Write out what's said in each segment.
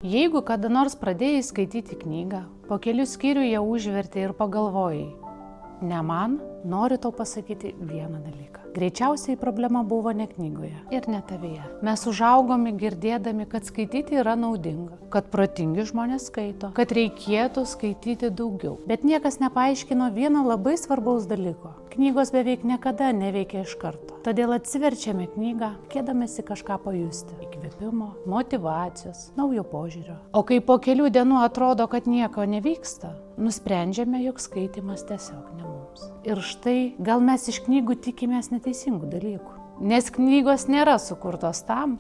Jeigu kada nors pradėjai skaityti knygą, po kelių skyrių ją užvertė ir pagalvojai, ne man, noriu tau pasakyti vieną dalyką. Greičiausiai problema buvo ne knygoje ir ne tavyje. Mes užaugome girdėdami, kad skaityti yra naudinga, kad protingi žmonės skaito, kad reikėtų skaityti daugiau. Bet niekas nepaaiškino vieno labai svarbaus dalyko. Knygos beveik niekada neveikia iš karto. Todėl atsiverčiame knygą, kėdamėsi kažką pajusti. Įkvėpimo, motyvacijos, naujo požiūrio. O kai po kelių dienų atrodo, kad nieko nevyksta, nusprendžiame, jog skaitimas tiesiog ne mums. Ir štai, gal mes iš knygų tikimės neteisingų dalykų. Nes knygos nėra sukurtos tam,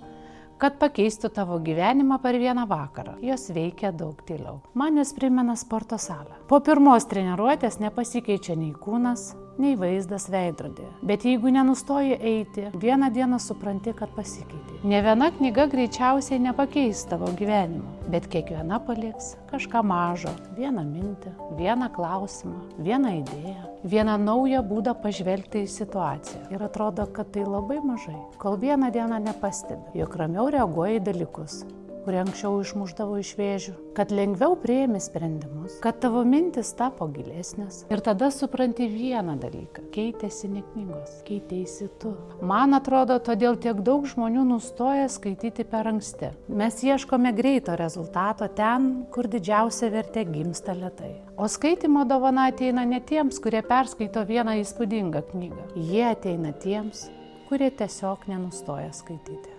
kad pakeistų tavo gyvenimą per vieną vakarą. Jos veikia daug tyliau. Man jos primena sporto salę. Po pirmos treniruotės nepasikeičia nei kūnas, nei vaizdas veidrodėje. Bet jeigu nenustoji eiti, vieną dieną supranti, kad pasikeitė. Ne viena knyga greičiausiai nepakeis tavo gyvenimo, bet kiekviena paliks kažką mažo, vieną mintį, vieną klausimą, vieną idėją, vieną naują būdą pažvelgti į situaciją. Ir atrodo, kad tai labai mažai, kol vieną dieną nepastebi, jog ramiau reaguoji į dalykus, kurie anksčiau išmušdavo iš vėžių, kad lengviau priėmi sprendimus, kad tavo mintis tapo gilesnės. Ir tada supranti vieną dalyką. Keitėsi ne knygos, keitėsi tu. Man atrodo, todėl tiek daug žmonių nustoja skaityti per anksti. Mes ieškome greito rezultato ten, kur didžiausia vertė gimsta lėtai. O skaitimo dovana ateina ne tiems, kurie perskaito vieną įspūdingą knygą. Jie ateina tiems, kurie tiesiog nenustoja skaityti.